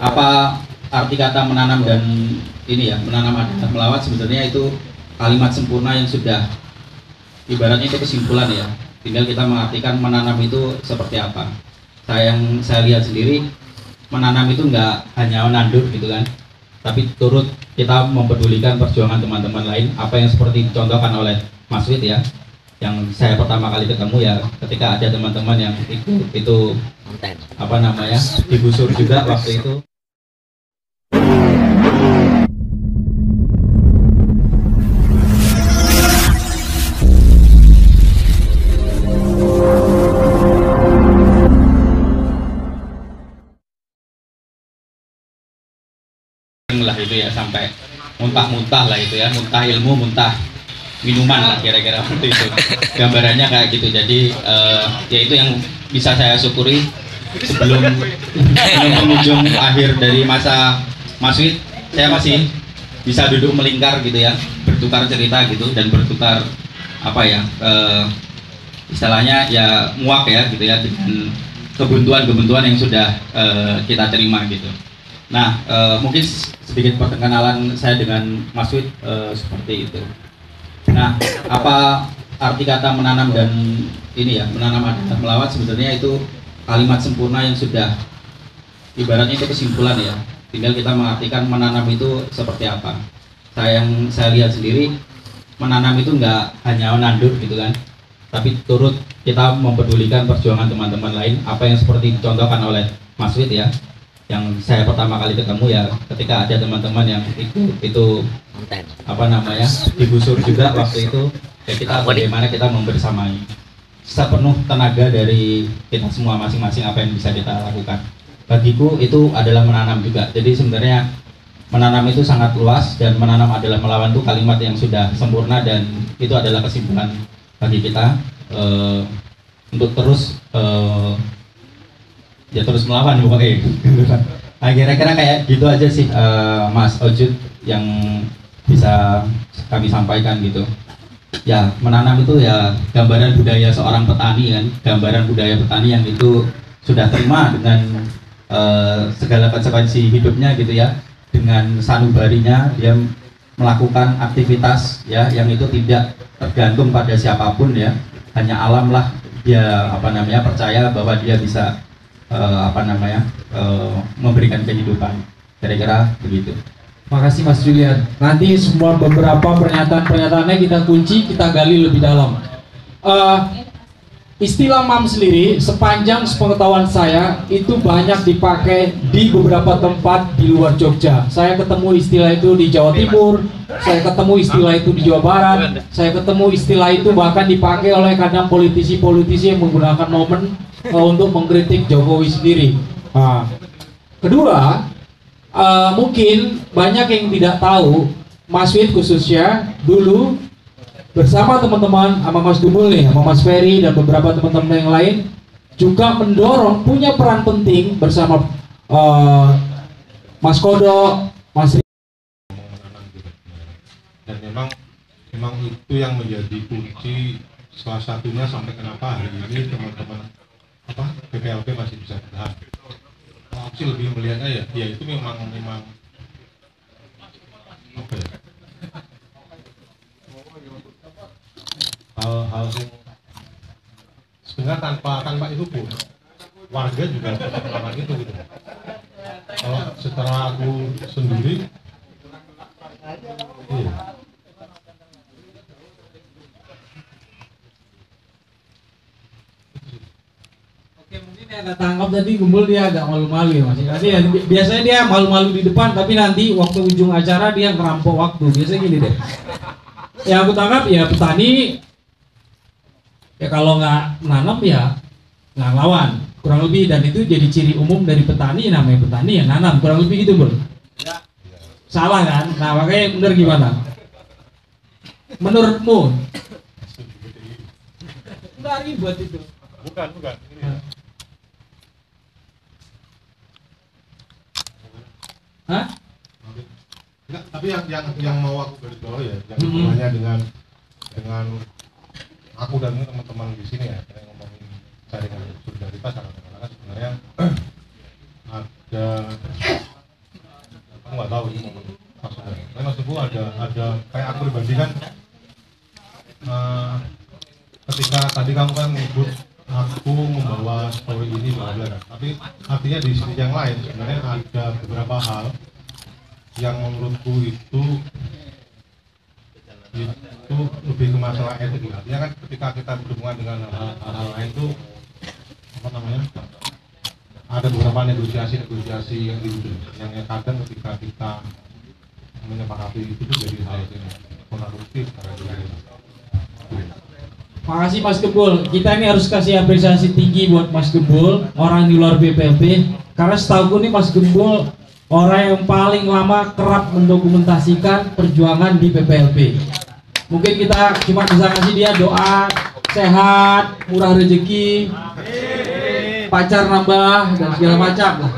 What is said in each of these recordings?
apa arti kata menanam dan ini ya, menanam adalah melawat, sebenarnya itu kalimat sempurna yang sudah ibaratnya itu kesimpulan ya. Tinggal kita mengartikan menanam itu seperti apa. Yang saya lihat sendiri, menanam itu nggak hanya menandur gitu kan, tapi turut kita mempedulikan perjuangan teman-teman lain, apa yang seperti dicontohkan oleh Mas Wid ya, yang saya pertama kali ketemu ya ketika ada teman-teman yang itu apa namanya digusur juga waktu itu. Lah itu ya, sampai muntah-muntah lah itu ya, muntah ilmu, muntah minuman lah kira-kira waktu itu gambarannya kayak gitu. Jadi ya itu yang bisa saya syukuri sebelum penghujung akhir dari masa Mas Wid, saya masih bisa duduk melingkar gitu ya, bertukar cerita gitu dan bertukar apa ya istilahnya ya muak ya gitu ya dengan kebuntuan-kebuntuan yang sudah kita terima gitu. Nah, mungkin sedikit perkenalan saya dengan Mas Wid seperti itu. Nah, apa arti kata menanam dan ini ya, menanam adalah melawat, sebenarnya itu kalimat sempurna yang sudah ibaratnya itu kesimpulan ya. Tinggal kita mengartikan menanam itu seperti apa. Yang saya lihat sendiri, menanam itu nggak hanya menandur gitu kan, tapi turut kita mempedulikan perjuangan teman-teman lain, apa yang seperti dicontohkan oleh Mas Wid ya, yang saya pertama kali ketemu ya ketika ada teman-teman yang itu apa namanya digusur juga waktu itu ya, kita bagaimana kita membersamai sepenuh tenaga dari kita semua masing-masing apa yang bisa kita lakukan. Bagiku itu adalah menanam juga. Jadi sebenarnya menanam itu sangat luas, dan menanam adalah melawan itu kalimat yang sudah sempurna, dan itu adalah kesimpulan bagi kita untuk terus ya terus melawan pokoknya. Nah, kira-kira kayak gitu aja sih Mas Ojud yang bisa kami sampaikan gitu. Ya, menanam itu ya gambaran budaya seorang petani kan, gambaran budaya petani yang itu sudah terima dengan segala konsekuensi hidupnya gitu ya, dengan sanubarinya dia melakukan aktivitas ya yang itu tidak tergantung pada siapapun ya, hanya alam lah dia apa namanya percaya bahwa dia bisa memberikan kehidupan, kira-kira begitu. Makasih Mas Julian. Nanti semua beberapa pernyataan-pernyataannya kita kunci, kita gali lebih dalam. Istilah MAM sendiri, sepanjang sepengetahuan saya, itu banyak dipakai di beberapa tempat di luar Jogja. Saya ketemu istilah itu di Jawa Timur, saya ketemu istilah itu di Jawa Barat, saya ketemu istilah itu bahkan dipakai oleh kadang politisi-politisi yang menggunakan momen untuk mengkritik Jokowi sendiri. Kedua, mungkin banyak yang tidak tahu, Mas Wid khususnya dulu bersama teman-teman, sama Mas Gumul nih, sama Mas Ferry dan beberapa teman-teman yang lain juga mendorong, punya peran penting bersama Mas Kodo, Mas dan memang itu yang menjadi kunci salah satunya sampai kenapa hari ini teman-teman PPLP masih bisa bertahan. Aku sih lebih melihatnya ya itu memang apa ya, hal-hal yang sebenarnya tanpa itu pun warga juga melakukan itu gitu. Kalau setelah aku sendiri iya. Oke, mungkin ada tangkap tadi Gumbul dia agak malu-malu ya Mas. Nanti ya, biasanya dia malu-malu di depan, tapi nanti waktu ujung acara dia ngerampok waktu. Biasanya gini deh. Yang aku tangkap ya petani ya kalau nggak nanam ya nggak lawan, kurang lebih, dan itu jadi ciri umum dari petani, namanya petani ya nanam, kurang lebih gitu Bul. Ya. Salah kan? Nah makanya benar gimana? Menurutmu? Enggak ribet itu. Bukan. Hah? Enggak, tapi yang mau aku garis bawahi ya, yang hubungannya dengan aku dan teman-teman di sini ya, yang ngomongin jaringan solidaritas, sebenarnya ada nggak tahu ini maksudnya. Tapi maksudku ada kayak aku pribadi kan, ketika tadi kamu kan menyebut aku membawa story ini bla bla kan, tapi artinya di sisi yang lain sebenarnya ada beberapa hal yang menurutku itu lebih ke masalah etik. Artinya kan ketika kita berhubungan dengan hal-hal lain itu apa namanya, ada beberapa negosiasi yang kadang ketika kita menyepakati itu jadi hal yang kontraproduktif karena Makasih Mas Gembul. Kita ini harus kasih apresiasi tinggi buat Mas Gembul, orang di luar BPLP. Karena setahu nih Mas Gembul orang yang paling lama kerap mendokumentasikan perjuangan di BPLP. Mungkin kita cuma bisa kasih dia doa sehat, murah rezeki, pacar nambah dan segala macam lah.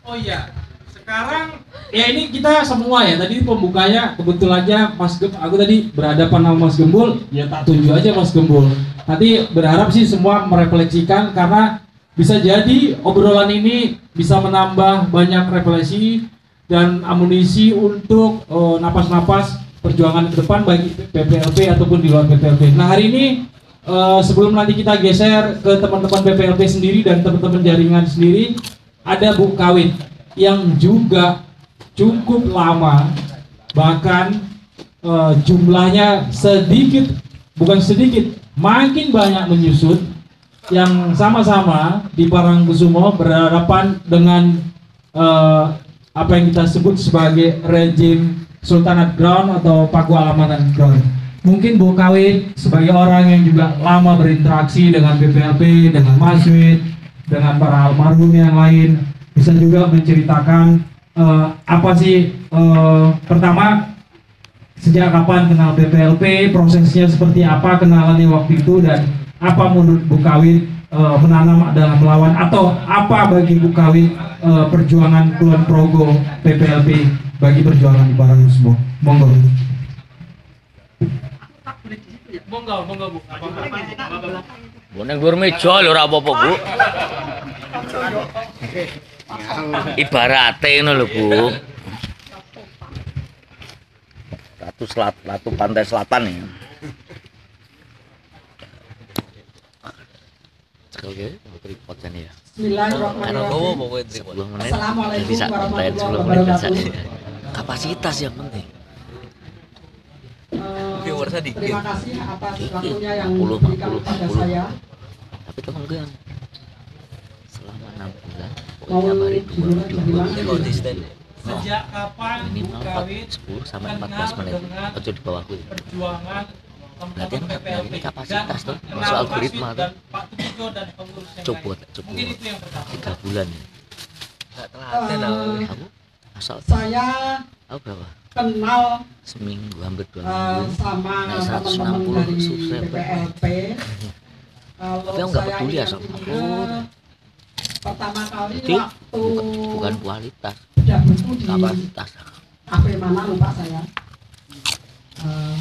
Oh iya, sekarang ya ini kita semua ya, tadi pembukanya kebetulannya Mas Gembul, aku tadi berhadapan sama Mas Gembul, ya tak tunjuk aja Mas Gembul. Nanti berharap sih semua merefleksikan karena bisa jadi obrolan ini bisa menambah banyak refleksi dan amunisi untuk napas-napas perjuangan ke depan bagi BPLP ataupun di luar BPLP. Nah hari ini sebelum nanti kita geser ke teman-teman BPLP sendiri dan teman-teman jaringan sendiri, ada Bu Kawit yang juga cukup lama, bahkan jumlahnya sedikit, bukan sedikit, makin banyak menyusut, yang sama-sama di Parangkusumo berhadapan dengan apa yang kita sebut sebagai rejim Sultanate Ground atau Paku Alamatan Ground. Mungkin Bu Kawit sebagai orang yang juga lama berinteraksi dengan BPLP, dengan Maswid, dengan para almarhum yang lain, bisa juga menceritakan apa sih pertama sejak kapan kenal BPLP, prosesnya seperti apa kenalannya waktu itu, dan apa menurut Bu Kawit menanam adalah melawan, atau apa bagi Bu Kawit perjuangan Kulon Progo BPLP bagi perjuangan di Parangkusumo. Monggo. Monggo Bu. Bu neng dhuwur meja lho ora apa-apa Bu. Ibarate ngono lho Bu. Ratu pantai selatan ya. Oke, tripod jane ya. Bismillahirrahmanirrahim. Assalamualaikum warahmatullahi wabarakatuh. Kapasitas yang penting. Terima kasih atas waktunya yang diberikan kepada saya. Tapi kemudian selama 6 bulan Mau pokoknya dimulai dari mana? konsisten. Sejak kapan Bu Minimal Kawit 10 sampai 14 menit. Ojo di bawahku. perjuangan Berarti teman-teman kan BPLP ini kapasitas tuh, dan masuk kenal algoritma Maswid dan Pak Tujuh dan pengurus yang Coba lain. Mungkin itu yang pertama. 3 bulan ya. Eh, Kamu asal Saya tahu berapa? kenal Seminggu hampir 2 minggu. sama Naik teman-teman 160 dari subscriber. BPLP. Tapi Kalau aku nggak saya peduli asal ingat, upload. pertama kali Jadi waktu bukan kualitas, sudah buku di kapasitas. HP mana lupa saya.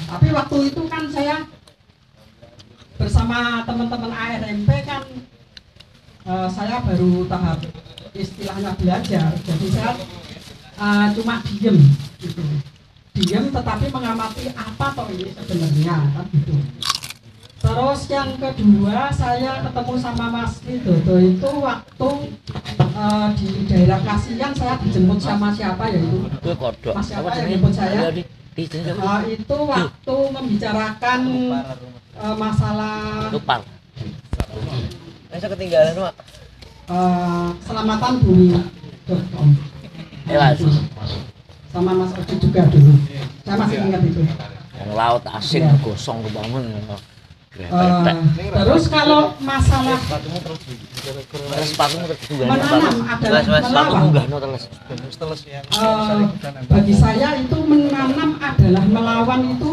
Tapi waktu itu kan saya bersama teman-teman ARMP kan, saya baru tahap istilahnya belajar, jadi saya cuma diem gitu, diem tetapi mengamati apa toh ini sebenarnya kan gitu. Terus yang kedua saya ketemu sama Mas Widodo itu waktu di daerah Kasihan, saya dijemput sama siapa ya itu? Itu kodok. Mas siapa yang jemput saya? Itu waktu membicarakan masalah Lupal. Saya ketinggalan, Pak. Selamatan bumi.com sama Mas Oji juga dulu. Saya masih ingat itu. Yang laut asing Ya. gosong kebangun. Terus kalau masalah Sepatumu terkedugaan. menanam adalah melawan. Bagi saya itu menanam adalah melawan itu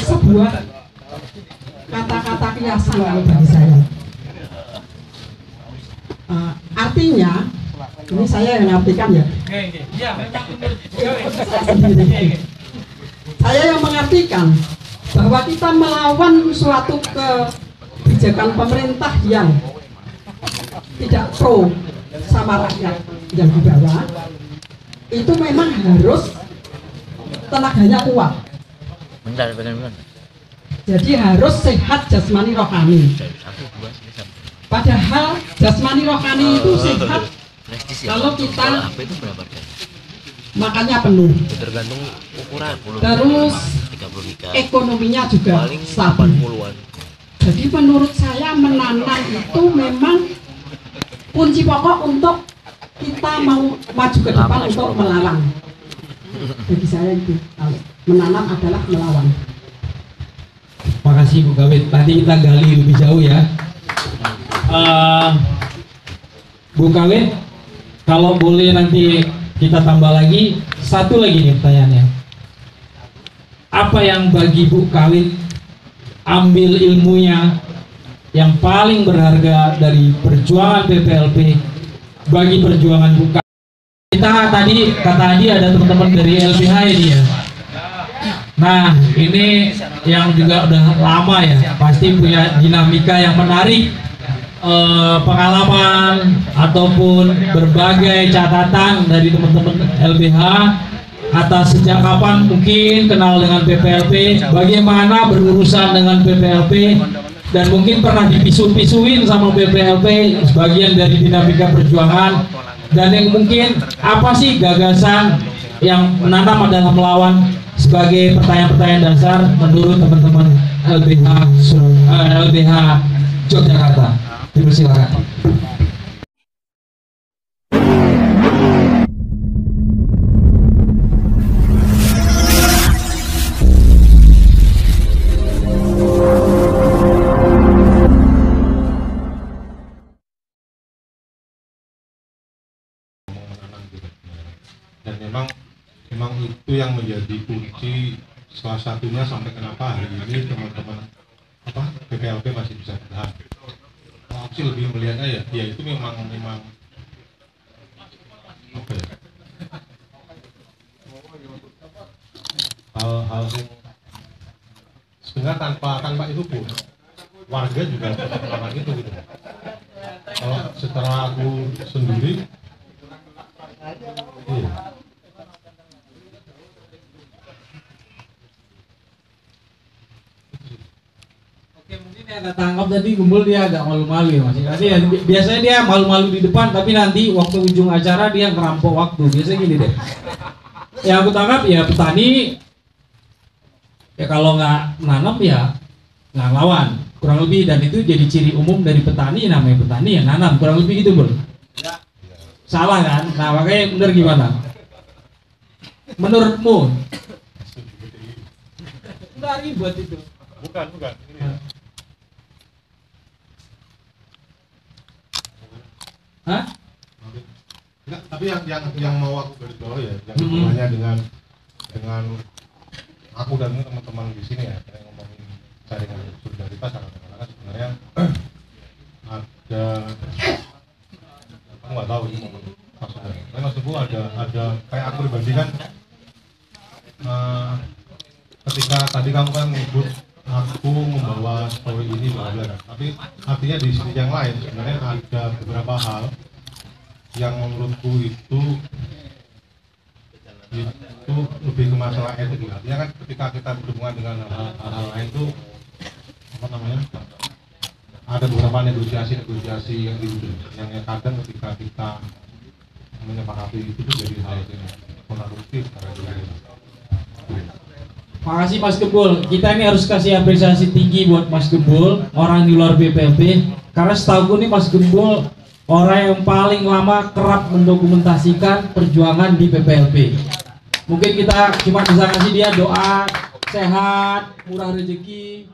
sebuah kata-kata kiasan kalau bagi saya. Artinya ini saya yang mengartikan ya. Saya yang mengartikan bahwa kita melawan suatu kebijakan pemerintah yang tidak pro sama rakyat yang di bawah, itu memang harus tenaganya kuat. Bentar, bentar. Jadi harus sehat jasmani rohani. Padahal jasmani rohani itu sehat kalau kita makannya penuh. Tergantung ukuran. Terus ekonominya juga stabil. Jadi menurut saya menanam itu memang kunci pokok untuk kita mau maju ke depan untuk melawan. Bagi saya itu menanam adalah melawan. Makasih Bu Kawit. Nanti kita gali lebih jauh ya. Bu Kawit, kalau boleh nanti kita tambah lagi satu lagi nih pertanyaannya. Apa yang bagi Bu Kawit ambil ilmunya yang paling berharga dari perjuangan PPLP bagi perjuangan Bu Kawit? Kita tadi kata Adi ada teman-teman dari LBH ini ya. Nah, ini yang juga udah lama ya, pasti punya dinamika yang menarik, pengalaman ataupun berbagai catatan dari teman-teman LBH atas sejak kapan mungkin kenal dengan PPLP, bagaimana berurusan dengan PPLP, dan mungkin pernah dipisu-pisuin sama PPLP sebagian dari dinamika perjuangan, dan yang mungkin apa sih gagasan yang menanam adalah melawan sebagai pertanyaan-pertanyaan dasar menurut teman-teman LBH Yogyakarta. Dipersilakan. Dan memang itu yang menjadi kunci salah satunya sampai kenapa hari ini teman-teman PPLP masih bisa bertahan. Kalau aku sih lebih melihatnya ya itu memang apa ya, hal-hal yang sebenarnya tanpa itu pun warga juga bisa melakukan itu gitu. Kalau setelah aku sendiri Oke, mungkin ada tangkap tadi Gumbul dia agak malu-malu ya Mas. Nanti ya, biasanya dia malu-malu di depan, tapi nanti waktu ujung acara dia ngerampok waktu. Biasanya gini deh. Yang aku tangkap ya petani ya kalau nggak nanam ya nggak lawan. Kurang lebih, dan itu jadi ciri umum dari petani, namanya petani ya nanam. Kurang lebih gitu Bul. Salah kan? Nah makanya bener gimana? Menurutmu? Nggak ribet itu. bukan ini ya. Hah? Enggak, tapi yang mau aku garis bawah ya, yang hubungannya dengan aku dan teman-teman di sini ya, yang ngomongin jaringan solidaritas, karena sebenarnya ada, aku nggak tahu ini maksudnya. Tapi maksudku ada kayak aku pribadi kan, ketika tadi kamu kan menyebut aku membawa story ini bla, tapi artinya di sisi yang lain sebenarnya ada beberapa hal yang menurutku itu lebih ke masalah etik. Artinya kan ketika kita berhubungan dengan hal-hal lain itu apa namanya, ada beberapa negosiasi yang kadang ketika kita menyepakati itu jadi hal yang kontraproduktif karena Makasih Mas Gembul. Kita ini harus kasih apresiasi tinggi buat Mas Gembul, orang di luar BPLP. Karena setahu gue nih Mas Gembul orang yang paling lama kerap mendokumentasikan perjuangan di PPLP. Mungkin kita cuma bisa kasih dia doa sehat, murah rezeki,